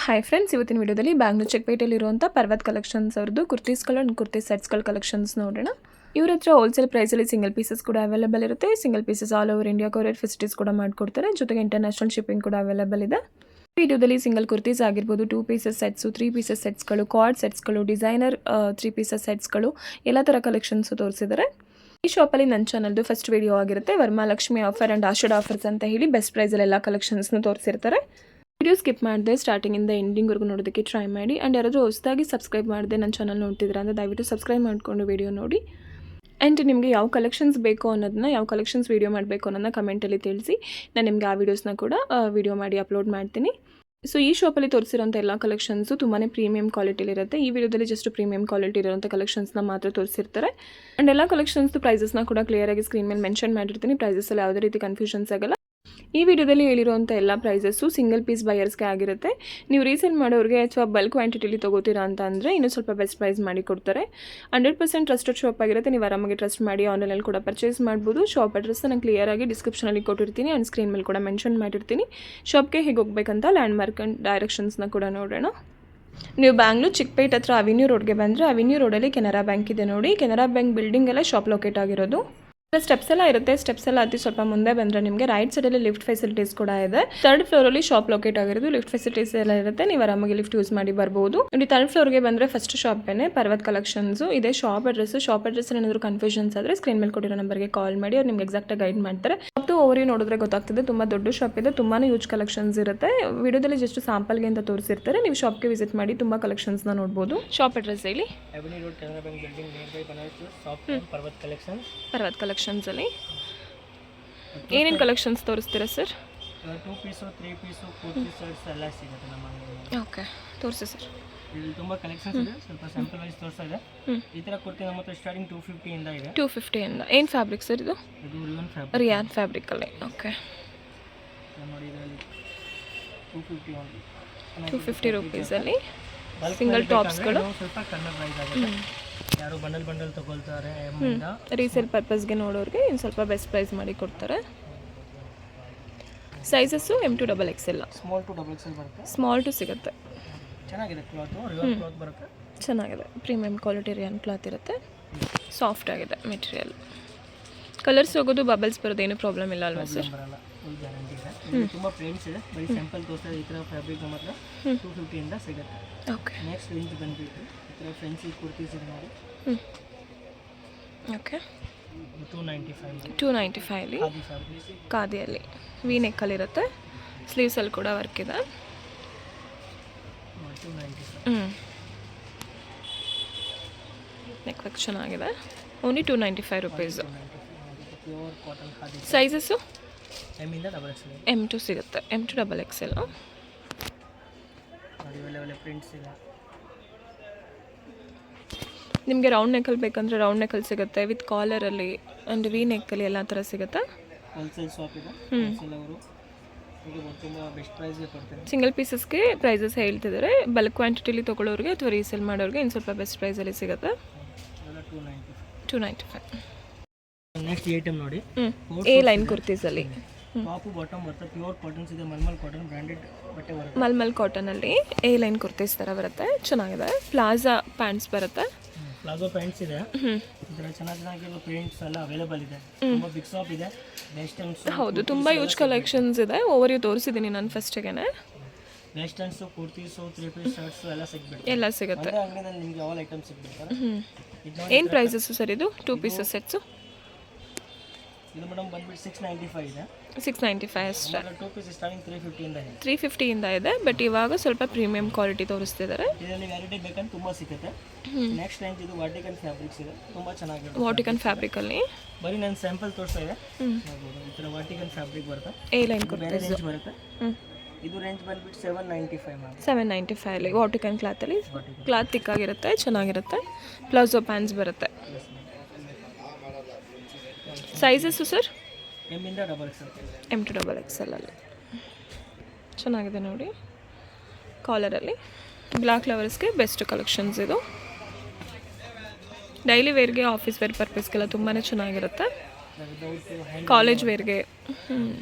Hi friends, ಇವತ್ತಿನ ವಿಡಿಯೋದಲ್ಲಿ Bangalore ಚಿಕ್ಕಪೇಟೆಯಲ್ಲಿರುವಂಥ Parvat collections ಅವ್ರದ್ದು ಕುರ್ತೀಸ್ಗಳು ಆ್ಯಂಡ್ ಕುರ್ತಿ ಸೆಟ್ಸ್ಗಳ ಕಲೆಕ್ಷನ್ಸ್ ನೋಡೋಣ. ಇವ್ರ ಹತ್ರ ಹೋಲ್ಸೇಲ್ ಪ್ರೈಸಲ್ಲಿ ಸಿಂಗಲ್ ಪೀಸಸ್ ಕೂಡ ಅವೈಲೇಬಲ್ ಇರುತ್ತೆ. Single pieces all over India courier facilities ಕೂಡ ಮಾಡಿಕೊಡ್ತಾರೆ. ಜೊತೆಗೆ ಇಂಟರ್ನ್ಯಾಷನಲ್ ಶಿಪ್ಪಿಂಗ್ ಕೂಡ ಅವೈಲೇಬಲ್ ಇದೆ. ವಿಡಿಯೋದಲ್ಲಿ ಸಿಂಗಲ್ ಕುರ್ತೀಸ್ ಆಗಿರ್ಬೋದು, 2 ಪೀಸಸ್ ಸೆಟ್ಸು, 3 ಪೀಸಸ್ ಸೆಟ್ಸ್ಗಳು, ಕಾರ್ಡ್ ಸೆಟ್ಸ್ಗಳು, ಡಿಸೈನರ್ 3 ಪೀಸಸ್ ಸೆಟ್ಸ್ಗಳು ಎಲ್ಲ ಥರ ಕಲೆಕ್ಷನ್ಸು ತೋರಿಸಿದ್ದಾರೆ. ಈ ಶಾಪಲ್ಲಿ ನನ್ನ ಚಾನಲ್ದು ಫಸ್ಟ್ ವಿಡಿಯೋ ಆಗಿರುತ್ತೆ. Varamahalakshmi offer and Ashadha offers ಅಂತ ಹೇಳಿ ಬೆಸ್ಟ್ ಪ್ರೈಸಲ್ಲಿ ಎಲ್ಲ ಕಲೆಕ್ಷನ್ಸ್ನ ತೋರಿಸಿರ್ತಾರೆ. ವಿಡಿಯೋ ಸ್ಕಿಪ್ ಮಾಡಿದೆ ಸ್ಟಾರ್ಟಿಂಗಿಂದ ಎಂಡಿಂಗ್ವರೆಗೂ ನೋಡೋದಕ್ಕೆ ಟ್ರೈ ಮಾಡಿ. ಆ್ಯಂಡ್ ಯಾರಾದರೂ ಹೊಸದಾಗಿ ಸಬ್ಸ್ಕ್ರೈಬ್ ಮಾಡಿದೆ ನನ್ನ ಚಾನಲ್ ನೋಡ್ತಿದ್ರೆ ಅಂದರೆ ದಯವಿಟ್ಟು ಸಬ್ಸ್ಕ್ರೈಬ್ ಮಾಡಿಕೊಂಡು ವಿಡಿಯೋ ನೋಡಿ. ಆ್ಯಂಡ್ ನಿಮಗೆ ಯಾವ ಕಲೆಕ್ಷನ್ಸ್ ಬೇಕು ಅನ್ನೋದನ್ನ, ಯಾವ ಕಲೆಕ್ಷನ್ಸ್ ವೀಡಿಯೋ ಮಾಡಬೇಕು ಅನ್ನೋದನ್ನ ಕಮೆಂಟಲ್ಲಿ ತಿಳಿಸಿ. ನಾನು ನಿಮಗೆ ಆ ವೀಡಿಯೋಸ್ನ ಕೂಡ ವೀಡಿಯೋ ಮಾಡಿ ಅಪ್ಲೋಡ್ ಮಾಡ್ತೀನಿ. ಸೊ ಈ ಶಾಪಲ್ಲಿ ತೋರಿಸಿರೋಂಥ ಎಲ್ಲ ಕಲೆಕ್ಷನ್ಸು ತುಂಬಾ ಪ್ರೀಮಿಯಂ ಕ್ವಾಲಿಟಿಲಿರುತ್ತೆ. ಈ ವಿಡಿಯೋದಲ್ಲಿ ಜಸ್ಟ್ ಪ್ರೀಮಿಯಂ ಕ್ವಾಲಿಟಿ ಇರೋಂಥ ಕಲೆಕ್ಷನ್ಸ್ನ ಮಾತ್ರ ತೋರಿಸಿರ್ತಾರೆ. ಆ್ಯಂಡ್ ಎಲ್ಲ ಕಲೆಕ್ಷನ್ಸ್ದು ಪ್ರೈಸಸ್ನ ಕೂಡ ಕ್ಲಿಯರಾಗಿ ಸ್ಕ್ರೀನ್ ಮೇಲೆ ಮೆನ್ಷನ್ ಮಾಡಿರ್ತೀನಿ. ಪ್ರೈಸಸ್ಸಲ್ಲಿ ಯಾವುದೇ ರೀತಿ ಕನ್ಫ್ಯೂಷನ್ಸ್ ಆಗಲ್ಲ. ಈ ವಿಡಿಯೋದಲ್ಲಿ ಹೇಳಿರುವಂಥ ಎಲ್ಲ ಪ್ರೈಸಸ್ಸು ಸಿಂಗಲ್ ಪೀಸ್ ಬಯರ್ಸ್ಗೆ ಆಗಿರುತ್ತೆ. ನೀವು ರೀಸೇಲ್ ಮಾಡೋರಿಗೆ ಅಥವಾ ಬಲ್ಕ್ ಕ್ವಾಂಟಿಟಿಲಿ ತೊಗೋತೀರಾ ಅಂತ ಅಂದರೆ ಇನ್ನೂ ಸ್ವಲ್ಪ ಬೆಸ್ಟ್ ಪ್ರೈಸ್ ಮಾಡಿ ಕೊಡ್ತಾರೆ. 100% ಟ್ರಸ್ಟೆಡ್ ಶಾಪ್ ಆಗಿರುತ್ತೆ. ನೀವು ಆರಾಮಾಗಿ ಟ್ರಸ್ಟ್ ಮಾಡಿ ಆನ್ಲೈನಲ್ಲಿ ಕೂಡ ಪರ್ಚೇಸ್ ಮಾಡ್ಬೋದು. ಶಾಪ್ ಅಡ್ರೆಸ್ ನಾನು ಕ್ಲಿಯರಾಗಿ ಡಿಸ್ಕ್ರಿಪ್ಷನಲ್ಲಿ ಕೊಟ್ಟಿರ್ತೀನಿ ಆ್ಯಂಡ್ ಸ್ಕ್ರೀನ್ ಮೇಲೆ ಕೂಡ ಮೆನ್ಷನ್ ಮಾಡಿರ್ತೀನಿ. ಶಾಪ್ಗೆ ಹೇಗೆ ಹೋಗಬೇಕಂತ ಲ್ಯಾಂಡ್ ಮಾರ್ಕ್ ಆ್ಯಂಡ್ ಡೈರೆಕ್ಷನ್ಸ್ನ ಕೂಡ ನೋಡೋಣ. ನೀವು ಬ್ಯಾಂಗ್ಳೂರ್ ಚಿಕ್ಕಪೇಟೆ ಹತ್ರ ಅವೆನ್ಯೂ ರೋಡ್ಗೆ ಬಂದರೆ ಅವೆನ್ಯೂ ರೋಡಲ್ಲಿ ಕೆನರಾ ಬ್ಯಾಂಕ್ ಇದೆ ನೋಡಿ. ಕೆನರಾ ಬ್ಯಾಂಕ್ ಬಿಲ್ಡಿಂಗ್ ಎಲ್ಲ ಶಾಪ್ ಲೊಕೇಟ್ ಆಗಿರೋದು. ಸ್ಟೆಪ್ಸ್ ಎಲ್ಲ ಇರುತ್ತೆ. ಸ್ಟೆಪ್ಸ್ ಎಲ್ಲ ಹತ್ತಿ ಸ್ವಲ್ಪ ಮುಂದೆ ಬಂದರೆ ನಿಮಗೆ ರೈಟ್ ಸೈಡಲ್ಲಿ ಲಿಫ್ಟ್ ಫೆಸಿಲಿಟೀಸ್ ಕೂಡ ಇದೆ. 3rd ಫ್ಲೋರಲ್ಲಿ ಶಾಪ್ ಲೊಕೇಟ್ ಆಗಿರೋದು. ಲಿಫ್ಟ್ ಫೆಸಿಲಿಟೀಸ್ ಎಲ್ಲ ಇರುತ್ತೆ. ನೀವು ಆರಾಮಾಗಿ ಲಿಫ್ಟ್ ಯೂಸ್ ಮಾಡಿ ಬರ್ಬೋದು. ನೋಡಿ 3rd ಫ್ಲೋರ್ಗೆ ಬಂದರೆ ಫಸ್ಟ್ ಶಾಪೇನೆ ಪರ್ವತ್ ಕಲೆಕ್ಷನ್ಸು ಇದೆ. ಶಾಪ್ ಅಡ್ರೆಸ್ ಏನಾದರೂ ಕನ್ಫ್ಯೂಷನ್ಸ್ ಆದರೆ ಸ್ಕ್ರೀನ್ ಮೇಲೆ ಕೊಟ್ಟಿರೋ ನಂಬರ್ಗೆ ಕಾಲ್ ಮಾಡಿ ಅವ್ರು ನಿಮ್ಗೆ ಎಕ್ಸಾಕ್ಟಾಗಿ ಗೈಡ್ ಮಾಡ್ತಾರೆ. ಶಾಪ್ ಓವರಿ ನೋಡಿದ್ರೆ ಗೊತ್ತಾಗ್ತದೆ. ತುಂಬ ದೊಡ್ಡ ಶಾಪ್ ಇದೆ. ತುಂಬಾ ಯೂಜ್ ಕಲೆಕ್ಷನ್ಸ್ ಇರುತ್ತೆ. ವಿಡಿಯೋದಲ್ಲಿ ಜಸ್ಟ್ ಸ್ಯಾಂಪಲ್ಗೆ ಅಂತ ತೋರಿಸಿರ್ತಾರೆ. ನೀವು ಶಾಪ್ಗೆ ವಿಸಿಟ್ ಮಾಡಿ ತುಂಬ ಕಲೆಕ್ಷನ್ಸ್ನ ನೋಡ್ಬೋದು. ಶಾಪ್ ಅಡ್ರೆಸ್ ಹೇಳಿ. ಪರ್ವತ್ ಕಲೆಕ್ಷನ್ಸಲ್ಲಿ ಏನೇನು ಕಲೆಕ್ಷನ್ಸ್ ತೋರಿಸ್ತೀರಾ sir? 2 piece 3 piece kurti sets ಎಲ್ಲ ಸಿಗುತ್ತೆ ನಮ್ಮ ಅಂಗಡಿಯಲ್ಲಿ. ಓಕೆ, ತೋರಿಸಿ ಸರ್. ಇಲ್ಲಿ ತುಂಬ ಕಲೆಕ್ಷನ್ಸ್ ಇದೆ. ಸ್ವಲ್ಪ ಸ್ಯಾಂಪಲ್ ವೈಸ್ ತೋರಿಸ್ತಾ ಇದೆ. ಈ ಥರ ಕುರ್ತಿ ನಮ್ಮ ಹತ್ರ ಸ್ಟಾರ್ಟಿಂಗ್ 250 ಇಂದ ಇದೆ. 250 ಇಂದ. ಏನು ಫ್ಯಾಬ್ರಿಕ್ ಸರ್ ಇದು? ರಿಯಾನ್ ಫ್ಯಾಬ್ರಿಕಲ್ಲಿ. ಓಕೆ, ನೋಡಿ ಇದರಲ್ಲಿ 250 ಓನ್ಲಿ. 250 ರೂಪೀಸಲ್ಲಿ ಸಿಂಗಲ್ ಟಾಪ್ಸ್ಗಳು. ಸ್ವಲ್ಪ ಕಡಿಮೆ ಪ್ರೈಸ್ ಆಗುತ್ತೆ. ಯಾರು ಬಂಡಲ್ ತಗೊಳ್ತಾರೆ ರೀಸೇಲ್ ಪರ್ಪಸ್ಗೆ ನೋಡೋರಿಗೆ ಇನ್ನು ಸ್ವಲ್ಪ ಬೆಸ್ಟ್ ಪ್ರೈಸ್ ಮಾಡಿ ಕೊಡ್ತಾರೆ. Sizes M to XXL. Small to XXL ಬರುತ್ತೆ. ಸ್ಮಾಲ್ ಟು ಸಿಗುತ್ತೆ. ಚೆನ್ನಾಗಿದೆ ಕ್ಲಾತು. ರಿಯಲ್ ಕ್ಲಾತ್ ಬರುತ್ತೆ. ಚೆನ್ನಾಗಿದೆ. ಪ್ರೀಮಿಯಂ ಕ್ವಾಲಿಟಿ ರಿಯಾನ್ ಕ್ಲಾತ್ ಇರುತ್ತೆ. ಸಾಫ್ಟ್ ಆಗಿದೆ ಮೆಟೀರಿಯಲ್. ಕಲರ್ಸ್ ಹೋಗೋದು, ಬಬಲ್ಸ್ ಬರೋದು ಏನು ಪ್ರಾಬ್ಲಮ್ ಇಲ್ಲ ಅಲ್ವಾ ಸರ್? ಬರಲ್ಲ, ಫುಲ್ ಗ್ಯಾರಂಟಿ ಇದೆ. ತುಂಬ ಪ್ರಿಂಟ್ಸ್ ಇದೆ. ಬರೀ ಸ್ಯಾಂಪಲ್ ತೋರಿಸ್ತಾ ಈ ಥರ ಫ್ಯಾಬ್ರಿಕ್ ನಮ್ಮ ಹತ್ರ 250 ಇಂದ ಸಿಗುತ್ತೆ. ಓಕೆ, ನೆಕ್ಸ್ಟ್ ರೇಂಜ್ ಬಂದ್ಬಿಟ್ಟು ಈ ಥರ ಫ್ಯಾನ್ಸಿ ಕುರ್ತೀಸ್ ಇದೆ ನೋಡಿ. Okay, 295 ಖಾದಿಯಲ್ಲಿ V ನೆಕ್ಕಲ್ಲಿರುತ್ತೆ. ಸ್ಲೀವ್ಸಲ್ಲಿ ಕೂಡ ವರ್ಕ್ ಇದೆ. 295 ನೆಕ್ ವರ್ಕ್ ಚೆನ್ನಾಗಿದೆ. Only 295 rupees. Pure cotton khadi. Sizes M ಇಂದ XXL. M2 ಸಿಗುತ್ತೆ. M to XXL. ನೋಡಿ ಒಳ್ಳೆ ಪ್ರಿಂಟ್ಸ್ ಇದೆ. ನಿಮಗೆ ರೌಂಡ್ ನೆಕ್ಕಲ್ಲಿ ಬೇಕಂದರೆ ರೌಂಡ್ ನೆಕ್ಕಲ್ಲಿ ಸಿಗುತ್ತೆ. ವಿತ್ ಕಾಲರಲ್ಲಿ ಆ್ಯಂಡ್ ವಿ ನೆಕ್ಕಲ್ಲಿ ಎಲ್ಲ ಥರ ಸಿಗುತ್ತೆ. ಹೋಲ್ಸೇಲ್ ಶಾಪ್ ಇದೆ. ಹೋಲ್ಸೇಲ್ ಅವರು ತುಂಬ ಬೆಸ್ಟ್ ಪ್ರೈಸ್ಗೆ ಕೊಡ್ತಾರೆ. ಸಿಂಗಲ್ ಪೀಸಸ್ಗೆ ಪ್ರೈಸಸ್ ಹೇಳ್ತಿದ್ದಾರೆ. ಬಲ್ಕ್ ಕ್ವಾಂಟಿಟಿಲಿ ತೊಗೊಳ್ಳೋರಿಗೆ ಅಥವಾ ರೀಸೇಲ್ ಮಾಡೋರಿಗೆ ಇನ್ನು ಸ್ವಲ್ಪ ಬೆಸ್ಟ್ ಪ್ರೈಸಲ್ಲಿ ಸಿಗುತ್ತೆ. 295. ನೆಕ್ಸ್ಟ್ ಐಟಮ್ ನೋಡಿ. ಎ ಲೈನ್ ಕುರ್ತೀಸಲ್ಲಿ ಟಾಪು ಬಾಟಮ್ ಬರುತ್ತೆ. ಪ್ಯೂರ್ ಕಾಟನ್ಸ್ ಇದೆ. ಮಲ್ಮಲ್ ಕಾಟನ್ ಬ್ರ್ಯಾಂಡೆಡ್ ಬಟ್ಟೆ ಬರುತ್ತೆ. ಮಲ್ಮಲ್ ಕಾಟನಲ್ಲಿ ಎ ಲೈನ್ ಕುರ್ತೀಸ್ ಥರ ಬರುತ್ತೆ. ಚೆನ್ನಾಗಿದೆ. ಪ್ಲಾಜಾ ಪ್ಯಾಂಟ್ಸ್ ಬರುತ್ತೆ. ಪ್ಲಾಜೋ ಪ್ಯಾಂಟ್ಸ್ ಇದೆ. ಇದರ ಚೆನ್ನಾಗಿರೋ ಪ್ರಿಂಟ್ಸ್ ಎಲ್ಲ ಅವೈಲೇಬಲ್ ಇದೆ. ತುಂಬ ಬಿಗ್ ಶಾಪ್ ಇದೆ. ವೆಸ್ಟರ್ನ್ಸ್. ಹೌದು, ತುಂಬ ಯೂಜ್ ಕಲೆಕ್ಷನ್ಸ್ ಇದೆ. ಓವರ್ ತೋರಿಸಿದ್ದೀನಿ ನಾನು ಫಸ್ಟಿಗೆ. ವೆಸ್ಟರ್ನ್ಸು, ಕುರ್ತೀಸು, 3 ಪೀಸ್ ಶರ್ಟ್ಸ್ ಎಲ್ಲ ಸಿಗ್ಬಿಡುತ್ತೆ. ಎಲ್ಲ ಸಿಗುತ್ತೆ. ಅಂಗಡಿಯಲ್ಲಿ ನಿಮಗೆ ಆಲ್ ಐಟಮ್ ಸಿಗ್ಬಿಡ್ತಾರೆ. ಏನು ಪ್ರೈಸಸ್ಸು ಸರ್ ಇದು? 2 ಪೀಸಸ್ ಸೆಟ್ಸು ಇದು ಮೇಡಮ್ ಬಂದ್ಬಿಟ್ಟು 695 ಇದೆ. 695 ಅಷ್ಟೇ. 2 ಪೀಸ್ ಸ್ಟಾರ್ಟಿಂಗ್ 350 ಇಂದ ಇದೆ. 350 ಇಂದ ಇದೆ. ಬಟ್ ಇವಾಗ ಸ್ವಲ್ಪ ಪ್ರೀಮಿಯಂ ಕ್ವಾಲಿಟಿ ತೋರಿಸ್ತಿದ್ದಾರೆ. ಇದರಲ್ಲಿ ವ್ಯಾರೈಟಿ ಬೇಕಂತ ತುಂಬ ಸಿಗುತ್ತೆ. ನೆಕ್ಸ್ಟ್ ರೇಂಜ್ ಇದು ವಾಟಿಕನ್ ಫ್ಯಾಬ್ರಿಕ್ಸ್ ಇದೆ. ತುಂಬ ಚೆನ್ನಾಗಿದೆ. ವಾಟಿಕನ್ ಫ್ಯಾಬ್ರಿಕಲ್ಲಿ ಬರೀ ನಾನು ಸ್ಯಾಂಪಲ್ ತೋರಿಸ್ತಾ ಇದೆ. ಈ ಥರ ವಾಟಿಕನ್ ಫ್ಯಾಬ್ರಿಕ್ ಬರುತ್ತೆ. ಎ ಲೈನ್ ಬೇರೆ ರೇಂಜ್ ಬರುತ್ತೆ. ಇದು ರೇಂಜ್ ಬಂದ್ಬಿಟ್ಟು 795 ಮ್ಯಾಮ್. 795 ಅಲ್ಲಿ ವಾಟಿಕನ್ ಕ್ಲಾತಲ್ಲಿ. ಕ್ಲಾತ್ ತಿಕ್ಕಾಗಿರುತ್ತೆ, ಚೆನ್ನಾಗಿರುತ್ತೆ. ಪ್ಲಾಜೋ ಪ್ಯಾಂಟ್ಸ್ ಬರುತ್ತೆ. Sizes sir? M ಇಂದ XXL. M to XXL ಅಲ್ಲಿ ಚೆನ್ನಾಗಿದೆ ನೋಡಿ. ಕಾಲರಲ್ಲಿ ಬ್ಲ್ಯಾಕ್ ಲವರ್ಸ್ಗೆ ಬೆಸ್ಟ್ ಕಲೆಕ್ಷನ್ಸ್ ಇದು. ಡೈಲಿ ವೇರ್ಗೆ, ಆಫೀಸ್ ವೇರ್ ಪರ್ಪಸ್ಗೆಲ್ಲ ತುಂಬಾ ಚೆನ್ನಾಗಿರುತ್ತೆ. ಕಾಲೇಜ್ ವೇರ್ಗೆ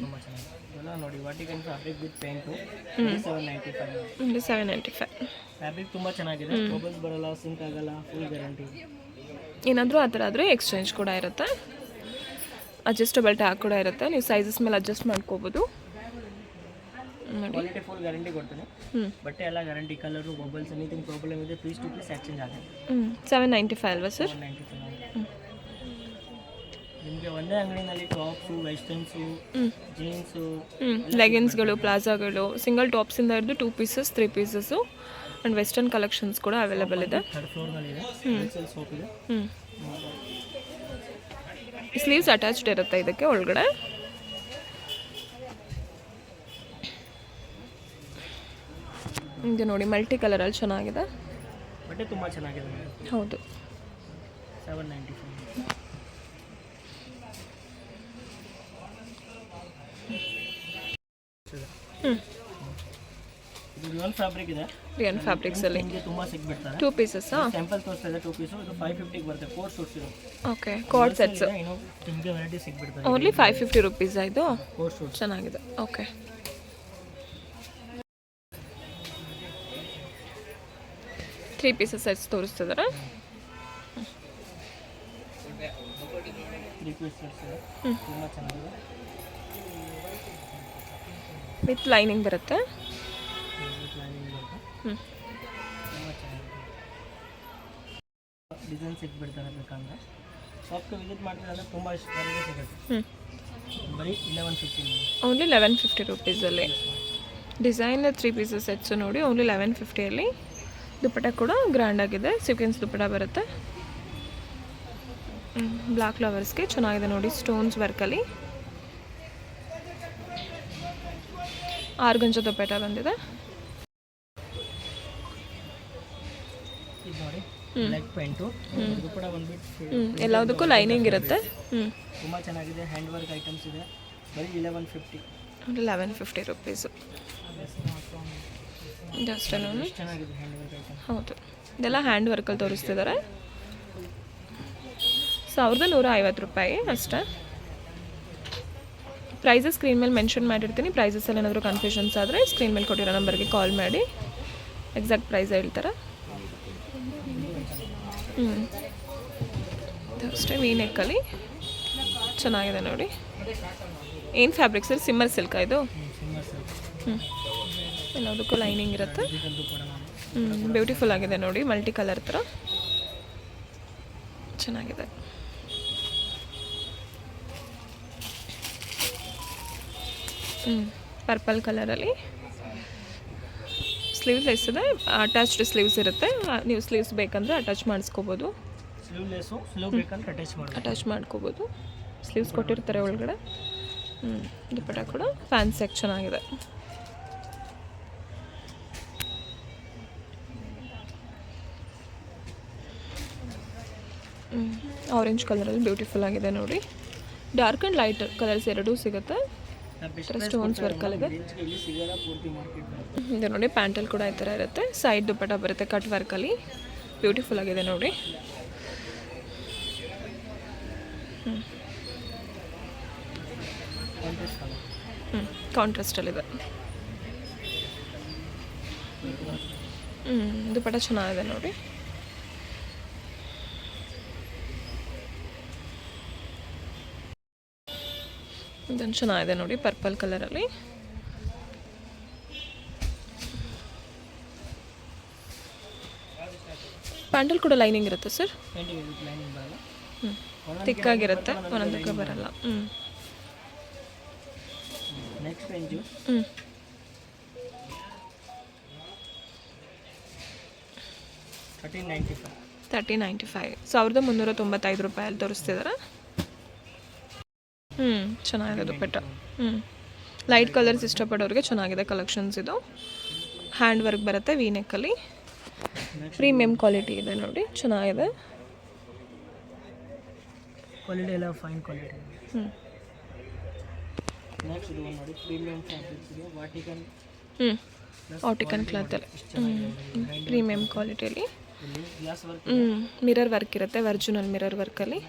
ಇವೆಲ್ಲ ನೋಡಿ ವಾಟಿಕನ್ ಫ್ಯಾಬ್ರಿಕ್ ವಿತ್ ಪೇಂಟು 795. ಒಂದು 795. ಫ್ಯಾಬ್ರಿಕ್ ತುಂಬ ಚೆನ್ನಾಗಿದೆ, ಬಬಲ್ಸ್ ಬರಲ್ಲ, ಸಿಂಕ್ ಆಗಲ್ಲ, ಫುಲ್ ಗ್ಯಾರಂಟಿ. ಏನಾದರೂ ಆ ಥರ ಆದರೆ ಎಕ್ಸ್ಚೇಂಜ್ ಕೂಡ ಇರುತ್ತೆ, ಅಡ್ಜಸ್ಟಬಲ್ ಟ್ಯಾಗ್ ಕೂಡ ಇರುತ್ತೆ, ನೀವು ಸೈಜಸ್ ಮೇಲೆ ಅಡ್ಜಸ್ಟ್ ಮಾಡ್ಕೋಬೋದು. ನೋಡಿ ಕ್ವಾಲಿಟಿ ಫುಲ್ ಗ್ಯಾರಂಟಿ ಕೊಡ್ತೀನಿ. ಬಟ್ಟೆ ಎಲ್ಲ guarantee, colour bubbles anything problem ಇದೆ ಪೀಸ್ ಟು ಪೀಸ್ ಎಕ್ಸ್ಚೇಂಜ್ ಆಗುತ್ತೆ. 795 ಅಲ್ವಾ ಸರ್? 795. ನಿಮಗೆ ಒಂದೇ ಅಂಗಡಿನಲ್ಲಿ ಟಾಪ್ಸು, ವೆಸ್ಟರ್ನ್ಸು, ಜೀನ್ಸು, ಲೆಗಿನ್ಸ್ಗಳು, ಪ್ಲಾಜಾಗಳು, ಸಿಂಗಲ್ ಟಾಪ್ಸಿಂದ ಹಿಡಿದು 2 pieces 3 pieces and western collections ಕೂಡ ಅವೈಲೇಬಲ್ ಇದೆ. ಥರ್ಡ್ ಫ್ಲೋರ್ನಲ್ಲಿದೆ, ಸೋಪ್ ಇದೆ. ಸ್ಲೀವ್ಸ್ ಅಟ್ಯಾಚ್ಡ್ ಇರುತ್ತೆ ಇದಕ್ಕೆ ಒಳಗಡೆ. ಇದು ನೋಡಿ ಮಲ್ಟಿ ಕಲರಲ್ಲಿ ಚೆನ್ನಾಗಿದೆ, ಬಟ್ಟೆ ತುಂಬ ಚೆನ್ನಾಗಿದೆ. ಹೌದು. 795. ಇದು ರಿಯಲ್ ಫ್ಯಾಬ್ರಿಕ್ ಇದೆ, ರಿಯನ್ ಫ್ಯಾಬ್ರಿಕ್ಸಲ್ಲಿ ನಿಮಗೆ ತುಂಬ ಸಿಕ್ಬಿಡ್ತಾರೆ. 2 ಪೀಸಸ್ಸಾ? ಸ್ಯಾಂಪಲ್ ತೋರಿಸ್ತಾ ಇದೆ 2 ಪೀಸು, ಇದು 550 ಬರುತ್ತೆ. ಕೋಟ್ ಸೂಟ್ಸ್ ಇದು. ಓಕೆ, ಕಾರ್ಡ್ ಸೆಟ್ಸ್ ಇನ್ನು ನಿಮಗೆ ವೆರೈಟಿ ಸಿಕ್ಬಿಡ್ತಾರೆ. ಓನ್ಲಿ 550 ರುಪೀಸ್ ಇದು. ಕೋಟ್ ಸೂಟ್ಸ್ ಚೆನ್ನಾಗಿದೆ. ಓಕೆ, 3 ಪೀಸಸ್ ಸೆಟ್ಸ್ ತೋರಿಸ್ತಿದ್ದಾರೆ. 3 ಪೀಸ್ ಸೆಟ್ಸ್ ಇದೆ, ತುಂಬ ಚೆನ್ನಾಗಿದೆ. ವಿತ್ ಲೈನಿಂಗ್ ಬರುತ್ತೆ. ತುಂಬ ಚೆನ್ನಾಗಿದೆ. ಡಿಸೈನ್ ಸಿಕ್ಬಿಡ್ತಾರೆ ಬೇಕಂದ್ರೆ. ಶಾಪ್ಗೆ ವಿಸಿಟ್ ಮಾಡ್ತೀರ ಅಂದರೆ ತುಂಬ ವೆರೈಟಿ ಸಿಗುತ್ತೆ. ಬರೀ 1150. ಓನ್ಲಿ 1150 ರುಪೀಸಲ್ಲಿ ಡಿಸೈನ್ 3 ಪೀಸಸ್ ಸೆಟ್ಸು ನೋಡಿ, ಓನ್ಲಿ 1150ಅಲ್ಲಿ. ದುಪ್ಪಟ್ಟ ಕೂಡ ಗ್ರ್ಯಾಂಡ್ ಆಗಿದೆ, ಸೀಕ್ವೆನ್ಸ್ ದುಪ್ಪಟ್ಟ ಬರುತ್ತೆ. ಬ್ಲ್ಯಾಕ್ ಫ್ಲವರ್ಸ್ಗೆ ಚೆನ್ನಾಗಿದೆ ನೋಡಿ, ಸ್ಟೋನ್ಸ್ ವರ್ಕಲ್ಲಿ. ಆರ್ಗಂಜ ದುಪ್ಪಟ್ಟ ಬಂದಿದೆ. ಇದು ನೋಡಿ ಬ್ಲ್ಯಾಕ್ ಪೇಂಟು, ದುಪ್ಪಟ್ಟ ಬಂದ್ಬಿಟ್ಟು ಎಲ್ಲದಕ್ಕೂ ಲೈನಿಂಗ್ ಇರುತ್ತೆ. ತುಂಬ ಚೆನ್ನಾಗಿದೆ. ಹ್ಯಾಂಡ್ ವರ್ಕ್ ಐಟಮ್ಸ್ ಇದೆ, ಬರೀ 1150. 1150 ರುಪೀಸು ಜಸ್ಟ್ ನೋಡಿ. ಚೆನ್ನಾಗಿದೆ ಹ್ಯಾಂಡ್ ವರ್ಕ್ ಐಟಮ್. ಹೌದು, ಇದೆಲ್ಲ ಹ್ಯಾಂಡ್ ವರ್ಕಲ್ಲಿ ತೋರಿಸ್ತಿದ್ದಾರೆ. 1150 ರೂಪಾಯಿ ಅಷ್ಟೇ. ಪ್ರೈಸಸ್ ಸ್ಕ್ರೀನ್ ಮೇಲೆ ಮೆನ್ಷನ್ ಮಾಡಿರ್ತೀನಿ. ಪ್ರೈಸಸ್ಸಲ್ಲಿ ಏನಾದರೂ ಕನ್ಫ್ಯೂಷನ್ಸ್ ಆದರೆ ಸ್ಕ್ರೀನ್ ಮೇಲೆ ಕೊಟ್ಟಿರೋ ನಂಬರ್ಗೆ ಕಾಲ್ ಮಾಡಿ ಎಕ್ಸಾಕ್ಟ್ ಪ್ರೈಸ್ ಹೇಳ್ತಾರೆ. ಅಷ್ಟೇ, ವಿ ನೆಕ್ಕಲ್ಲಿ ಚೆನ್ನಾಗಿದೆ ನೋಡಿ. ಏನು ಫ್ಯಾಬ್ರಿಕ್ ಸರ್? ಸಿಮ್ಮರ್ ಸಿಲ್ಕಾ ಇದು? ಎಲ್ಲದಕ್ಕೂ ಲೈನಿಂಗ್ ಇರುತ್ತೆ. ಬ್ಯೂಟಿಫುಲ್ ಆಗಿದೆ ನೋಡಿ, ಮಲ್ಟಿ ಕಲರ್ ಥರ ಚೆನ್ನಾಗಿದೆ. ಪರ್ಪಲ್ ಕಲರಲ್ಲಿ ಸ್ಲೀವ್ಲೆಸ್ ಇದೆ, ಅಟ್ಯಾಚ್ಡ್ ಸ್ಲೀವ್ಸ್ ಇರುತ್ತೆ. ನೀವು ಸ್ಲೀವ್ಸ್ ಬೇಕಂದರೆ ಅಟ್ಯಾಚ್ ಮಾಡಿಸ್ಕೋಬೋದು, ಸ್ಲೀವ್ಲೆಸ್ಸು, ಸ್ಲೀವ್ ಬೇಕಂದ್ರೆ ಅಟ್ಯಾಚ್ ಮಾಡ್ಕೋಬೋದು. ಸ್ಲೀವ್ಸ್ ಕೊಟ್ಟಿರ್ತಾರೆ ಒಳಗಡೆ. ದುಪ್ಪಟ್ಟ ಕೂಡ ಫ್ಯಾನ್ಸಿಯಾಗಿ ಚೆನ್ನಾಗಿದೆ. ಆರೆಂಜ್ ಕಲರಲ್ಲಿ ಬ್ಯೂಟಿಫುಲ್ ಆಗಿದೆ ನೋಡಿ. ಡಾರ್ಕ್ ಆ್ಯಂಡ್ ಲೈಟ್ ಕಲರ್ಸ್ ಎರಡೂ ಸಿಗುತ್ತೆ. ಸ್ಟೋನ್ಸ್ ವರ್ಕಲ್ಲಿದೆ. ಇದೆ ನೋಡಿ, ಪ್ಯಾಂಟಲ್ಲಿ ಕೂಡ ಈ ಥರ ಇರುತ್ತೆ. ಸೈಡ್ ದುಪ್ಪಟ್ಟ ಬರುತ್ತೆ ಕಟ್ ವರ್ಕಲ್ಲಿ, ಬ್ಯೂಟಿಫುಲ್ ಆಗಿದೆ ನೋಡಿ. ಕಾಂಟ್ರಾಸ್ಟಲ್ಲಿದೆ. ದುಪ್ಪಟ್ಟ ಚೆನ್ನಾಗಿದೆ ನೋಡಿ. ಇದೊಂದು ಚೆನ್ನಾಗಿದೆ ನೋಡಿ, ಪರ್ಪಲ್ ಕಲರಲ್ಲಿ. ಪ್ಯಾಂಟಲ್ ಕೂಡ ಲೈನಿಂಗ್ ಇರುತ್ತೆ ಸರ್. ತಿಕ್ಕಾಗಿರುತ್ತೆ, ಒಂದೊಂದಕ್ಕೆ ಬರಲ್ಲ. Next range 1395 1395 ರೂಪಾಯಲ್ಲಿ ತೋರಿಸ್ತಿದ್ದಾರೆ. ಚೆನ್ನಾಗಿದೆ ದುಪ್ಪಟ್ಟ. ಲೈಟ್ ಕಲರ್ಸ್ ಇಷ್ಟಪಡೋರಿಗೆ ಚೆನ್ನಾಗಿದೆ ಕಲೆಕ್ಷನ್ಸ್ ಇದು. ಹ್ಯಾಂಡ್ ವರ್ಕ್ ಬರುತ್ತೆ ವಿ ನೆಕ್ಕಲ್ಲಿ. ಪ್ರೀಮಿಯಂ ಕ್ವಾಲಿಟಿ ಇದೆ ನೋಡಿ, ಚೆನ್ನಾಗಿದೆ. ಕ್ವಾಲಿಟಿ ಎಲ್ಲ ಫೈನ್ ಕ್ವಾಲಿಟಿ. ನೆಕ್ಸ್ಟ್ ಇದು ನೋಡಿ, ಪ್ರೀಮಿಯಂ ಫ್ಯಾಬ್ರಿಕ್ಸ್ ಇದೆ, ವಾಟಿಕನ್ ಕ್ಲಾತಲ್ಲಿ ಪ್ರೀಮಿಯಂ ಕ್ವಾಲಿಟಿಯಲ್ಲಿ. ಗ್ಲಾಸ್ ವರ್ಕ್, ಮಿರರ್ ವರ್ಕ್ ಇರುತ್ತೆ, ಒರಿಜಿನಲ್ ಮಿರರ್ ವರ್ಕಲ್ಲಿ.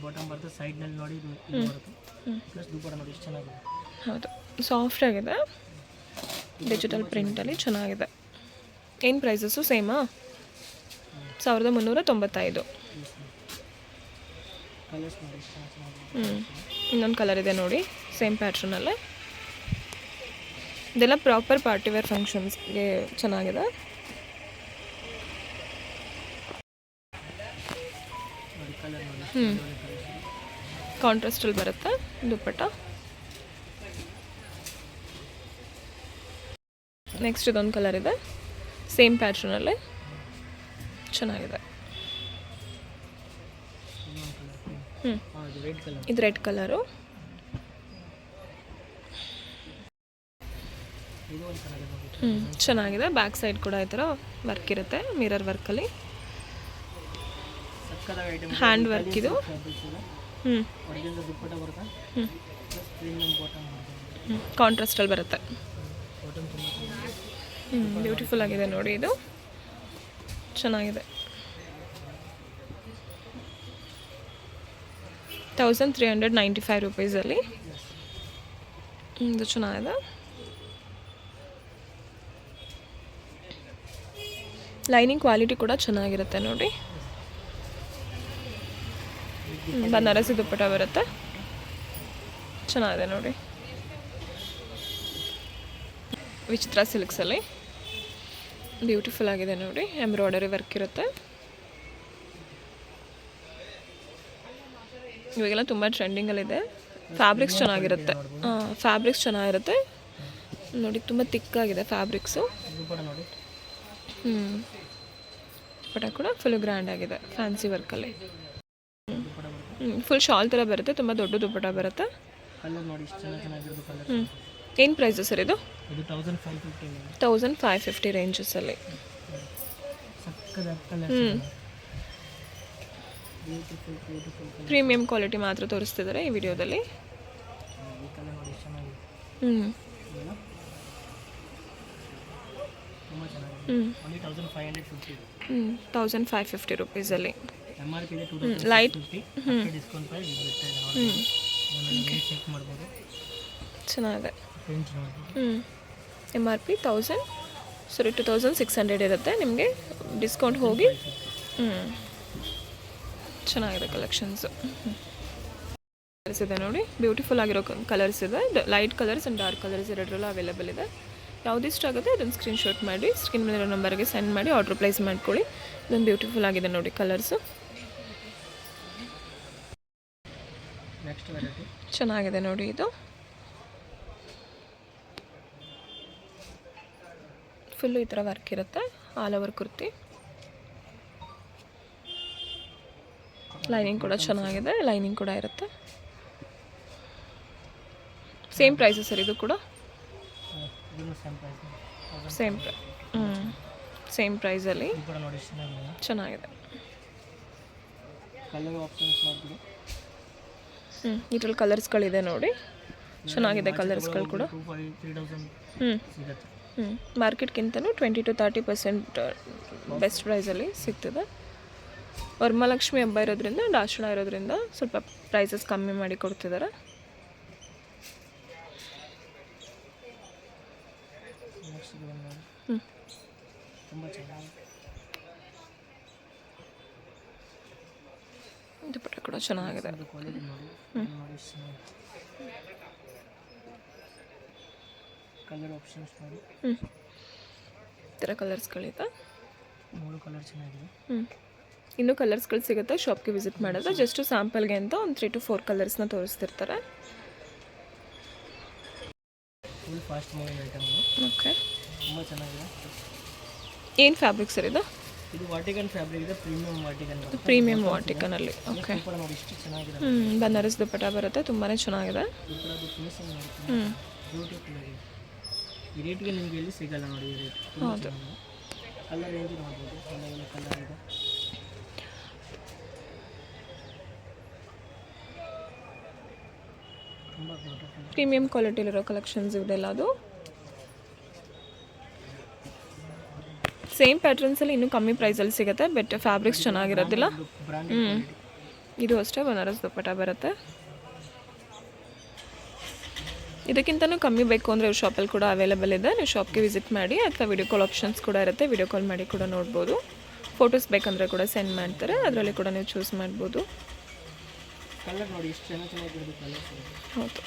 ಬಾಟಮ್ ಬರುತ್ತೆ, ಸೈಡ್ನಲ್ಲಿ ನೋಡಿ ಇದು ಬರುತ್ತೆ. ಪ್ಲಸ್ ದುಪ್ಪಟ್ಟ ನೋಡಿ ಎಷ್ಟು ಚೆನ್ನಾಗಿದೆ. ಹೌದು, ಸಾಫ್ಟ್ ಆಗಿದೆ, ಡಿಜಿಟಲ್ ಪ್ರಿಂಟಲ್ಲಿ ಚೆನ್ನಾಗಿದೆ. ಏನು ಪ್ರೈಸಸ್ಸು ಸೇಮಾ? 1395. ಕಲರ್ಸ್ ನೋಡಿ ಎಷ್ಟು ಚೆನ್ನಾಗಿದೆ. ಇನ್ನೊಂದು ಕಲರ್ ಇದೆ ನೋಡಿ, ಸೇಮ್ ಪ್ಯಾಟ್ರನಲ್ಲೇ. ಇದೆಲ್ಲ ಪ್ರಾಪರ್ ಪಾರ್ಟಿವೇರ್ ಫಂಕ್ಷನ್ಸ್ಗೆ ಚೆನ್ನಾಗಿದೆ. ನೋಡಿ ಕಲರ್ ನೋಡಿ ಕಾಂಟ್ರಾಸ್ಟಲ್ಲಿ ಬರುತ್ತೆ ದುಪ್ಪಟ್ಟ. ನೆಕ್ಸ್ಟ್ ಇದೊಂದು ಕಲರ್ ಇದೆ, ಸೇಮ್ ಪ್ಯಾಟ್ರನಲ್ಲೇ ಚೆನ್ನಾಗಿದೆ. ಇದು ರೆಡ್ ಕಲರ್. ಇದು ರೆಡ್ ಕಲರು. ಇದು ಒಂದು ಚೆನ್ನಾಗಿದೆ ನೋಡಿ. ಚೆನ್ನಾಗಿದೆ. ಬ್ಯಾಕ್ ಸೈಡ್ ಕೂಡ ಈ ಥರ ವರ್ಕ್ ಇರುತ್ತೆ, ಮಿರರ್ ವರ್ಕಲ್ಲಿ. ಸಕ್ಕತ್ತಾಗಿ ಐಟಮ್. ಹ್ಯಾಂಡ್ ವರ್ಕ್ ಇದು. ಒಳಗಿಂದ ದುಪ್ಪಟ್ಟ ಬರುತ್ತೆ. ಪ್ಲಸ್ ಪ್ರೀಮಿಯಂ ಬಾಟಮ್ ಬರುತ್ತೆ. ಕಾಂಟ್ರಾಸ್ಟಲ್ಲಿ ಬರುತ್ತೆ. ಬಾಟಮ್ ತುಂಬ ಚೆನ್ನಾಗಿದೆ. ಬ್ಯೂಟಿಫುಲ್ ಆಗಿದೆ ನೋಡಿ, ಇದು ಚೆನ್ನಾಗಿದೆ. 1395 ರುಪೀಸಲ್ಲಿ ಇದು ಚೆನ್ನಾಗಿದೆ. ಲೈನಿಂಗ್ ಕ್ವಾಲಿಟಿ ಕೂಡ ಚೆನ್ನಾಗಿರುತ್ತೆ ನೋಡಿ. ಬನಾರಸಿ ದುಪ್ಪಟ್ಟ ಬರುತ್ತೆ, ಚೆನ್ನಾಗಿದೆ ನೋಡಿ. ವಿಚಿತ್ರ ಸಿಲ್ಕ್ಸಲ್ಲಿ ಬ್ಯೂಟಿಫುಲ್ ಆಗಿದೆ ನೋಡಿ, ಎಂಬ್ರಾಯ್ಡರಿ ವರ್ಕ್ ಇರುತ್ತೆ. ಇವಾಗೆಲ್ಲ ತುಂಬ ಟ್ರೆಂಡಿಂಗಲ್ಲಿದೆ. ಫ್ಯಾಬ್ರಿಕ್ಸ್ ಚೆನ್ನಾಗಿರುತ್ತೆ. ಫ್ಯಾಬ್ರಿಕ್ಸ್ ಚೆನ್ನಾಗಿರುತ್ತೆ ನೋಡಿ, ತುಂಬ ತಿಕ್ಕಾಗಿದೆ ಫ್ಯಾಬ್ರಿಕ್ಸು. ದುಪ್ಪಟ್ಟ ನೋಡಿ. ದುಪ್ಪಟ್ಟ ಕೂಡ ಫುಲ್ ಗ್ರ್ಯಾಂಡ್ ಆಗಿದೆ, ಫ್ಯಾನ್ಸಿ ವರ್ಕಲ್ಲಿ. ದುಪ್ಪಟ್ಟ ಬರುತ್ತೆ. ಫುಲ್ ಶಾಲ್ ಥರ ಬರುತ್ತೆ, ತುಂಬ ದೊಡ್ಡ ದುಪ್ಪಟ್ಟ ಬರುತ್ತೆ. ಕಲರ್ ನೋಡಿ ಎಷ್ಟು ಚೆನ್ನಾಗಿರೋದು ಕಲರ್. ಏನು ಪ್ರೈಸು ಸರ್ ಇದು? ಇದು 1550. 1550 ರೇಂಜಸಲ್ಲಿ. ಸಕ್ಕದ ಕಲರ್. ಬ್ಯೂಟಿಫುಲ್ ಪ್ರೀಮಿಯಂ ಕ್ವಾಲಿಟಿ ಮಾತ್ರ ತೋರಿಸ್ತಿದ್ದಾರೆ ಈ ವಿಡಿಯೋದಲ್ಲಿ. ಈ ಕಲರ್ ನೋಡಿ ಎಷ್ಟು ಚೆನ್ನಾಗಿದೆ. ಇದೆಲ್ಲ ತುಂಬ ಚೆನ್ನಾಗಿದೆ. ಓನ್ಲಿ 1550. 1550 ರುಪೀಸಲ್ಲಿ. MRP ಇದೆ ಲೈಟ್ 2050. ಡಿಸ್ಕೌಂಟ್ ಪ್ರೈಸ್ ಇದು ಬಿಡ್ತಾ ಇದೆ ನೋಡಿ. ಚೆಕ್ ಮಾಡ್ಬೋದು. ಚೆನ್ನಾಗಿದೆ. ರೇಂಜ್ ನೋಡ್ಬೋದು. MRP 2600 ಇರುತ್ತೆ. ನಿಮಗೆ ಡಿಸ್ಕೌಂಟ್ ಹೋಗಿ ಚೆನ್ನಾಗಿದೆ ಕಲೆಕ್ಷನ್ಸು. ಕಲರ್ಸ್ ಇದೆ ನೋಡಿ, ಬ್ಯೂಟಿಫುಲ್ ಆಗಿರೋ ಕಲರ್ಸ್ ಇದೆ. Light colours and dark colours ಎರಡರಲ್ಲೂ ಅವೈಲೇಬಲ್ ಇದೆ. ಯಾವ್ದು ಇಷ್ಟ ಆಗುತ್ತೆ ಅದನ್ನು ಸ್ಕ್ರೀನ್ಶಾಟ್ ಮಾಡಿ ಸ್ಕ್ರೀನ್ ಮೇಲಿರೋ ನಂಬರ್ಗೆ ಸೆಂಡ್ ಮಾಡಿ ಆರ್ಡ್ರ್ ಪ್ಲೇಸ್ ಮಾಡ್ಕೊಳ್ಳಿ. ಇದೊಂದು ಬ್ಯೂಟಿಫುಲ್ ಆಗಿದೆ ನೋಡಿ ಕಲರ್ಸು, ನೆಕ್ಸ್ಟ್ ವೆರೈಟಿ ಚೆನ್ನಾಗಿದೆ ನೋಡಿ. ಇದು ಫುಲ್ಲು ಈ ಥರ ವರ್ಕ್ ಇರುತ್ತೆ, ಆಲ್ ಓವರ್ ಕುರ್ತಿ. ಲೈನಿಂಗ್ ಕೂಡ ಚೆನ್ನಾಗಿದೆ, ಲೈನಿಂಗ್ ಕೂಡ ಇರುತ್ತೆ. ಸೇಮ್ ಪ್ರೈಸು ಸರ್ ಇದು ಕೂಡ? ಸೇಮ್ ಪ್ರೈಸಲ್ಲಿ ನೋಡಿ ಚೆನ್ನಾಗಿದೆ. ಕಲರ್ ಆಪ್ಷನ್ಸ್ ನೋಡ್ಬಿಡಿ. ಇದ್ರಲ್ಲಿ ಕಲರ್ಸ್ಗಳಿದೆ ನೋಡಿ, ಚೆನ್ನಾಗಿದೆ ಕಲರ್ಸ್ಗಳು ಕೂಡ. 3000 ಸಿಗುತ್ತೆ. ಮಾರ್ಕೆಟ್ಗಿಂತಲೂ 20 to 30% ಬೆಸ್ಟ್ ಪ್ರೈಸಲ್ಲಿ ಸಿಗ್ತದೆ. ವರಮಹಾಲಕ್ಷ್ಮಿ ಹಬ್ಬ ಇರೋದ್ರಿಂದ, ದಾಸಣ ಇರೋದ್ರಿಂದ ಸ್ವಲ್ಪ ಪ್ರೈಸಸ್ ಕಮ್ಮಿ ಮಾಡಿ ಕೊಡ್ತಿದ್ದಾರೆ. ತುಂಬ ಚೆನ್ನಾಗಿದೆ. ದುಪ್ಪಟ್ಟ ಕೂಡ ಚೆನ್ನಾಗಿದೆ. ಕ್ವಾಲಿಟಿ ನೋಡಿ. ಕಲರ್ ಆಪ್ಷನ್ಸ್ ನೋಡಿ. ಈ ಥರ ಕಲರ್ಸ್ಗಳಿದೆ. 3 ಕಲರ್ ಚೆನ್ನಾಗಿದೆ. ಇನ್ನೂ ಕಲರ್ಸ್ಗಳು ಸಿಗುತ್ತೆ, ಶಾಪ್ಗೆ ವಿಸಿಟ್ ಮಾಡಿದ್ರೆ. ಜಸ್ಟ್ ಸ್ಯಾಂಪಲ್ಗೆ ಅಂತ ಒಂದು 3 to 4 ಕಲರ್ಸ್ನ ತೋರಿಸ್ತಿರ್ತಾರೆ. Full fast moving item. Okay, ತುಂಬ ಚೆನ್ನಾಗಿದೆ. ಏನು ಫ್ಯಾಬ್ರಿಕ್ ಸರ್ ಇದು? ಇದು ವಾಟಿಕನ್ ಫ್ಯಾಬ್ರಿಕ್ ಇದೆ, ಪ್ರೀಮಿಯಂ ವಾಟಿಕನ್. ಪ್ರೀಮಿಯಂ ವಾಟಿಕನಲ್ಲಿ. ಓಕೆ, ದುಪ್ಪಟ್ಟ ನೋಡಿ ಎಷ್ಟು ಚೆನ್ನಾಗಿದೆ. ಬನಾರಸ್ ದುಪ್ಪಟ್ಟ ಬರುತ್ತೆ, ತುಂಬಾ ಚೆನ್ನಾಗಿದೆ. ದುಪ್ಪಟ್ಟದು ಫಿನಿಶಿಂಗ್ ನೋಡಿ, ಬ್ಯೂಟಿಫುಲ್ ಆಗಿದೆ. ಈ ರೇಟ್ಗೆ ನಿಮಗೆ ಎಲ್ಲಿ ಸಿಗಲ್ಲ ನೋಡಿ ಈ ರೇಟ್. ಹೌದು. ಕಲರ್ ರೇಂಜ್ ನೋಡ್ಬೋದು, ಒಳ್ಳೆಯ ಕಲರ್ ಇದೆ. ತುಂಬ ಬ್ಯೂಟಿಫುಲ್. ಪ್ರೀಮಿಯಂ ಕ್ವಾಲಿಟಿಲಿರೋ ಕಲೆಕ್ಷನ್ಸ್ ಇದೆಲ್ಲ. ಅದು ಸೇಮ್ ಪ್ಯಾಟ್ರನ್ಸಲ್ಲಿ ಇನ್ನೂ ಕಮ್ಮಿ ಪ್ರೈಸಲ್ಲಿ ಸಿಗುತ್ತೆ, ಬಟ್ ಫ್ಯಾಬ್ರಿಕ್ಸ್ ಚೆನ್ನಾಗಿರೋದಿಲ್ಲ. ಇದು ಅಷ್ಟೇ ಬನಾರಸ್ ದುಪ್ಪಟ್ಟ ಬರುತ್ತೆ. ಇದಕ್ಕಿಂತನೂ ಕಮ್ಮಿ ಬೇಕು ಅಂದರೆ ಇವ್ರ ಶಾಪಲ್ಲಿ ಕೂಡ ಅವೈಲೇಬಲ್ ಇದೆ. ನೀವು ಶಾಪ್ಗೆ ವಿಸಿಟ್ ಮಾಡಿ, ಅಥವಾ ವಿಡಿಯೋ ಕಾಲ್ ಆಪ್ಷನ್ಸ್ ಕೂಡ ಇರುತ್ತೆ, ವಿಡಿಯೋ ಕಾಲ್ ಮಾಡಿ ಕೂಡ ನೋಡ್ಬೋದು. ಫೋಟೋಸ್ ಬೇಕಂದರೆ ಕೂಡ ಸೆಂಡ್ ಮಾಡ್ತಾರೆ, ಅದರಲ್ಲಿ ಕೂಡ ನೀವು ಚೂಸ್ ಮಾಡ್ಬೋದು. ಕಲರ್ ನೋಡಿ ಎಷ್ಟು ಚೆನ್ನಾಗಿರೋದು ಕಲರ್ಸ್. ಹೌದು,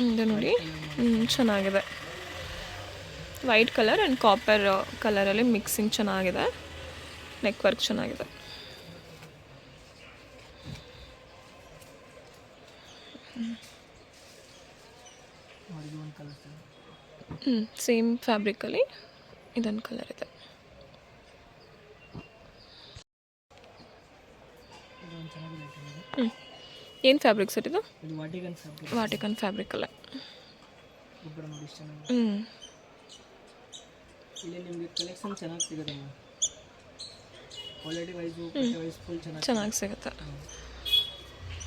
ಇದು ನೋಡಿ ಚೆನ್ನಾಗಿದೆ. ವೈಟ್ ಕಲರ್ ಆ್ಯಂಡ್ ಕಾಪರ್ ಕಲರಲ್ಲಿ ಮಿಕ್ಸಿಂಗ್ ಚೆನ್ನಾಗಿದೆ. ನೆಕ್ ವರ್ಕ್ ಚೆನ್ನಾಗಿದೆ. ನೋಡಿ ಇದು ಒಂದು ಕಲರ್ ಸೇಮ್ ಫ್ಯಾಬ್ರಿಕಲ್ಲಿ ಇದೊಂದು ಕಲರ್ ಇದೆ. ಇದು ಒಂದು ಚೆನ್ನಾಗಿದೆ. ಏನು ಫ್ಯಾಬ್ರಿಕ್ ಸರ್ ಇದು? ಇದು ವಾಟಿಕನ್ ಫ್ಯಾಬ್ರಿಕ್. ವಾಟಿಕನ್ ಫ್ಯಾಬ್ರಿಕ್ ಅಲ್ಲ. ಗೊಬ್ಬರ ನೋಡಿ ಎಷ್ಟು ಚೆನ್ನಾಗಿದೆ. ಇಲ್ಲಿ ನಿಮಗೆ ಕಲೆಕ್ಷನ್ ಚೆನ್ನಾಗಿ ಸಿಗುತ್ತೆ. ಕ್ವಾಲಿಟಿ ವೈಸು ವೈಸ್ ಫುಲ್ ಚೆನ್ನಾಗಿ ಸಿಗುತ್ತೆ.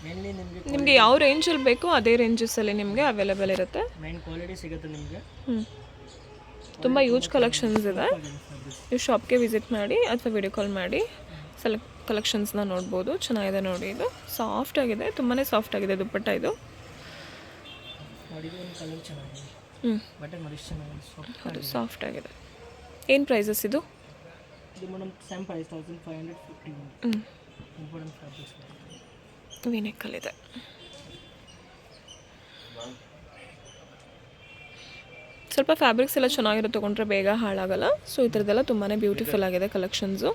ಮೇನ್ಲಿ ನಿಮಗೆ ಯಾವ ರೇಂಜಲ್ಲಿ ಬೇಕೋ ಅದೇ ರೇಂಜಸಲ್ಲಿ ನಿಮಗೆ ಅವೈಲೇಬಲ್ ಇರುತ್ತೆ. ಮೇನ್ ಕ್ವಾಲಿಟಿ ಸಿಗುತ್ತೆ ನಿಮಗೆ. ತುಂಬ ಯೂಜ್ ಕಲೆಕ್ಷನ್ಸ್ ಇದೆ. ನೀವು ಶಾಪ್ಗೆ ವಿಸಿಟ್ ಮಾಡಿ ಅಥವಾ ವಿಡಿಯೋ ಕಾಲ್ ಮಾಡಿ ಕಲೆಕ್ಷನ್ಸ್ನ ನೋಡ್ಬೋದು. ಚೆನ್ನಾಗಿದೆ ನೋಡಿ, ಇದು ಸಾಫ್ಟ್ ಆಗಿದೆ, ತುಂಬಾ ಸಾಫ್ಟ್ ಆಗಿದೆ ದುಪ್ಪಟ್ಟ ಇದು. ನೋಡಿ ಇದು ಒಂದು ಕಲರ್ ಚೆನ್ನಾಗಿದೆ. ಬಟ್ಟೆ ನೋಡಿ ಎಷ್ಟು ಚೆನ್ನಾಗಿದೆ, ಹೌದು ಸಾಫ್ಟ್ ಆಗಿದೆ. ಏನು ಪ್ರೈಸಸ್ ಇದು? ಇದು madam same price 1550. Important fabrics ವಿನೆಕ್ಕಲ್ಲಿದೆ. ಸ್ವಲ್ಪ ಫ್ಯಾಬ್ರಿಕ್ಸ್ ಎಲ್ಲ ಚೆನ್ನಾಗಿರೋ ತೊಗೊಂಡ್ರೆ ಬೇಗ ಹಾಳಾಗಲ್ಲ. ಸೊ ಈ ಥರದ್ದೆಲ್ಲ ತುಂಬಾ ಬ್ಯೂಟಿಫುಲ್ ಆಗಿದೆ ಕಲೆಕ್ಷನ್ಸು.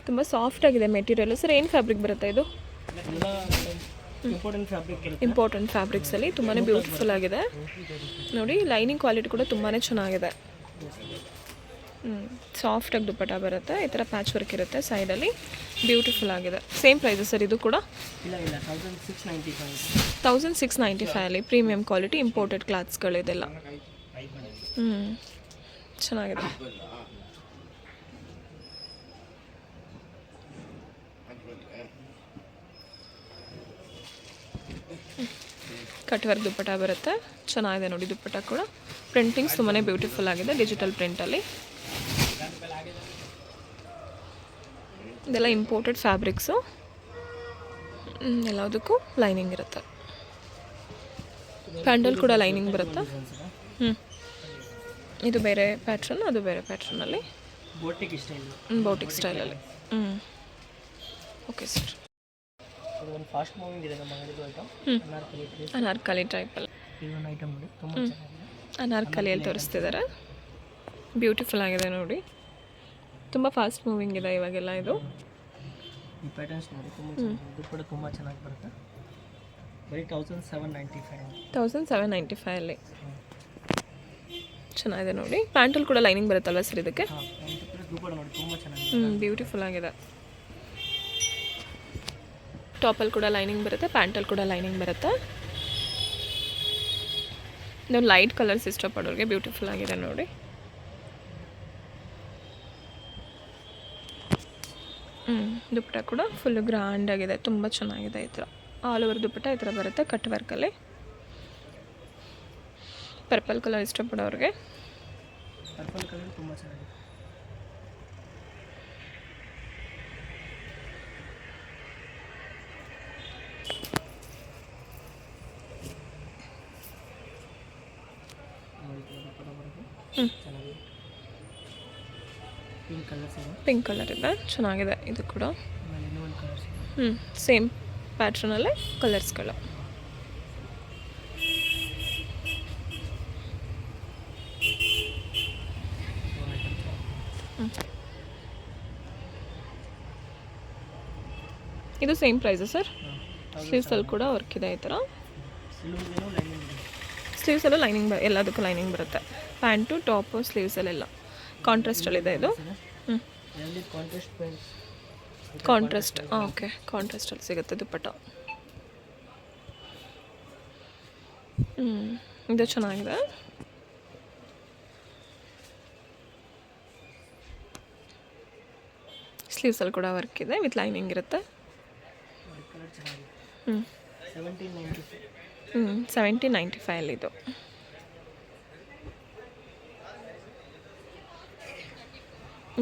ತುಂಬ ಸಾಫ್ಟ್ ಆಗಿದೆ ಮೆಟೀರಿಯಲ್. ಸರ್ ಏನು ಫ್ಯಾಬ್ರಿಕ್ ಬರುತ್ತೆ ಇದು? ಇಂಪಾರ್ಟೆಂಟ್ ಫ್ಯಾಬ್ರಿಕ್ ಬರುತ್ತೆ. ಇಂಪಾರ್ಟೆಂಟ್ ಫ್ಯಾಬ್ರಿಕ್ಸಲ್ಲಿ ತುಂಬಾ ಬ್ಯೂಟಿಫುಲ್ ಆಗಿದೆ ನೋಡಿ. ಲೈನಿಂಗ್ ಕ್ವಾಲಿಟಿ ಕೂಡ ತುಂಬಾ ಚೆನ್ನಾಗಿದೆ. ಸಾಫ್ಟಾಗಿ ದುಪ್ಪಟ್ಟ ಬರುತ್ತೆ. ಈ ಥರ ಪ್ಯಾಚ್ ವರ್ಕ್ ಇರುತ್ತೆ ಸೈಡಲ್ಲಿ, ಬ್ಯೂಟಿಫುಲ್ ಆಗಿದೆ. ಸೇಮ್ ಪ್ರೈಸಸ್ ಸರ್ ಇದು ಕೂಡ? ಇಲ್ಲ 1695. 1695 ಪ್ರೀಮಿಯಂ ಕ್ವಾಲಿಟಿ ಇಂಪೋರ್ಟೆಡ್ ಕ್ಲಾತ್ಸ್ಗಳಿದೆಲ್ಲ. ಚೆನ್ನಾಗಿದೆ. ಕಟ್ ವರ್ಕ್ ದುಪ್ಪಟ್ಟ ಬರುತ್ತೆ. ಚೆನ್ನಾಗಿದೆ ನೋಡಿ ದುಪ್ಪಟ್ಟ ಕೂಡ. ಪ್ರಿಂಟಿಂಗ್ಸ್ ತುಂಬಾ ಬ್ಯೂಟಿಫುಲ್ ಆಗಿದೆ, ಡಿಜಿಟಲ್ ಪ್ರಿಂಟಲ್ಲಿ. ಇದೆಲ್ಲ ಇಂಪೋರ್ಟೆಡ್ ಫ್ಯಾಬ್ರಿಕ್ಸು. ಎಲ್ಲದಕ್ಕೂ ಲೈನಿಂಗ್ ಇರುತ್ತೆ. ಪ್ಯಾಂಡಲ್ ಕೂಡ ಲೈನಿಂಗ್ ಬರುತ್ತೆ. ಇದು ಬೇರೆ ಪ್ಯಾಟ್ರನ್, ಅದು ಬೇರೆ ಪ್ಯಾಟ್ರನಲ್ಲಿ, ಬೋಟಿಕ್ ಸ್ಟೈಲಲ್ಲಿ. Okay sir. ಒಂದು ಫಾಸ್ಟ್ ಮೂವಿಂಗ್ ಇದೆ ನಮ್ಮ ಅಂಗಡಿದು ಐಟಮ್. ಅನಾರ್ಕಲಿ ಟೈಪಲ್ಲಿ ಇದೊಂದು ಐಟಮ್ ನೋಡಿ, ತುಂಬ ಚೆನ್ನಾಗಿದೆ. ಅನಾರ್ಕಲಿಯಲ್ಲಿ ತೋರಿಸ್ತಿದ್ದಾರೆ. ಬ್ಯೂಟಿಫುಲ್ ಆಗಿದೆ ನೋಡಿ, ತುಂಬ ಫಾಸ್ಟ್ ಮೂವಿಂಗ್ ಇದೆ ಇವಾಗೆಲ್ಲ ಇದು. ಈ ಪ್ಯಾಟರ್ನ್ಸ್ ನೋಡಿ ತುಂಬ ಚೆನ್ನಾಗಿದೆ. ಇದು ಕೂಡ ತುಂಬ ಚೆನ್ನಾಗಿ ಬರುತ್ತೆ. ಬರೀ 1795. 1795 ಚೆನ್ನಾಗಿದೆ ನೋಡಿ. ಪ್ಯಾಂಟಲ್ಲಿ ಕೂಡ ಲೈನಿಂಗ್ ಬರುತ್ತಲ್ವ ಸರ್ ಇದಕ್ಕೆ? ದುಪ್ಪಟ್ಟ ನೋಡಿ ತುಂಬ ಚೆನ್ನಾಗಿದೆ. ಬ್ಯೂಟಿಫುಲ್ ಆಗಿದೆ. ಟಾಪಲ್ಲಿ ಕೂಡ ಲೈನಿಂಗ್ ಬರುತ್ತೆ, ಪ್ಯಾಂಟಲ್ಲಿ ಕೂಡ ಲೈನಿಂಗ್ ಬರುತ್ತೆ. ನೀವು ಲೈಟ್ ಕಲರ್ಸ್ ಇಷ್ಟಪಡೋರಿಗೆ ಬ್ಯೂಟಿಫುಲ್ ಆಗಿದೆ ನೋಡಿ. ದುಪ್ಪಟ್ಟ ಕೂಡ ಫುಲ್ಲು ಗ್ರ್ಯಾಂಡ್ ಆಗಿದೆ, ತುಂಬ ಚೆನ್ನಾಗಿದೆ. ಈ ಥರ ಆಲ್ ಓವರ್ ದುಪ್ಪಟ್ಟ ಈ ಥರ ಬರುತ್ತೆ ಕಟ್ ವರ್ಕಲ್ಲಿ. ಪರ್ಪಲ್ ಕಲರ್ ಇಷ್ಟಪಡೋರಿಗೆ ಪರ್ಪಲ್ ಕಲರ್ ತುಂಬ ಚೆನ್ನಾಗಿದೆ. ಪಿಂಕ್ ಕಲರ್ ಇದೆ, ಚೆನ್ನಾಗಿದೆ ಇದು ಕೂಡ. ಸೇಮ್ ಪ್ಯಾಟ್ರನಲ್ಲೇ ಕಲರ್ಸ್ಗಳು. ಇದು ಸೇಮ್ ಪ್ರೈಸು ಸರ್. ಸ್ಲೀವ್ಸಲ್ಲಿ ಕೂಡ ವರ್ಕ್ ಇದೆ ಈ ಥರ. ಸ್ಲೀವ್ಸಲ್ಲೂ ಲೈನಿಂಗ್ ಎಲ್ಲದಕ್ಕೂ ಲೈನಿಂಗ್ ಬರುತ್ತೆ. ಪ್ಯಾಂಟು ಟಾಪು ಸ್ಲೀವ್ಸಲ್ಲೆಲ್ಲ ಕಾಂಟ್ರಾಸ್ಟಲ್ಲಿದೆ ಇದು. ಕಾಂಟ್ರಾಸ್ಟ್, ಓಕೆ, ಕಾಂಟ್ರಾಸ್ಟಲ್ಲಿ ಸಿಗುತ್ತೆ ದುಪ್ಪಟ್ಟ. ಇದು ಚೆನ್ನಾಗಿದೆ. ಸ್ಲೀವ್ಸಲ್ಲಿ ಕೂಡ ವರ್ಕ್ ಇದೆ, ವಿತ್ ಲೈನಿಂಗ್ ಇರುತ್ತೆ. 7095 ಇದು.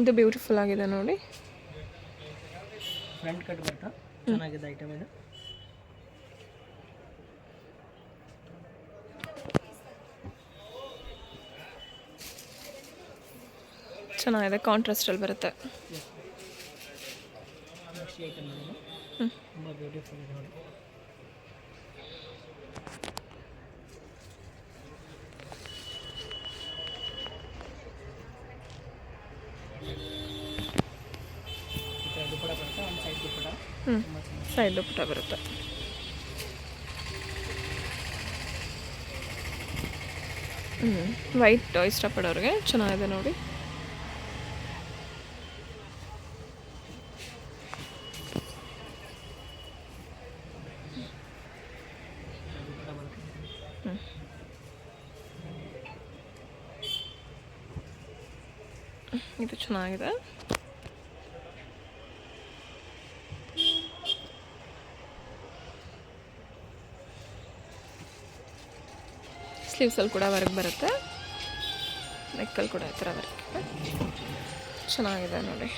ಇದು ಬ್ಯೂಟಿಫುಲ್ ಆಗಿದೆ ನೋಡಿ. ಫ್ರಂಟ್ ಕಟ್ ಬರುತ್ತಾ, ಚೆನ್ನಾಗಿದೆ ಐಟಮ್ ಇದು. ಚೆನ್ನಾಗಿದೆ, ಕಾಂಟ್ರಾಸ್ಟಲ್ಲಿ ಬರುತ್ತೆ. ನೆಕ್ಸ್ಟ್ ಐಟಮ್ ನೋಡಿ, ತುಂಬ ಬ್ಯೂಟಿಫುಲ್ ಇದೆ ನೋಡಿ. ದುಪ್ಪಟ ಬರುತ್ತೆ, ಒಂದು ಸೈಡ್ ದುಪ್ಪಟ. ಸೈಡ್ ದುಪ್ಪಟ ಬರುತ್ತೆ. ವೈಟ್ ಇಷ್ಟಪಡೋರಿಗೆ ಚೆನ್ನಾಗಿದೆ ನೋಡಿ. ಇದು ಚೆನ್ನಾಗಿದೆ. ಸ್ಲೀವ್ಸಲ್ಲಿ ಕೂಡ ವರ್ಕ್ ಬರುತ್ತೆ, ನೆಕ್ಕಲ್ಲಿ ಕೂಡ ಈ ಥರ ವರ್ಕ್ ಚೆನ್ನಾಗಿದೆ ನೋಡಿ.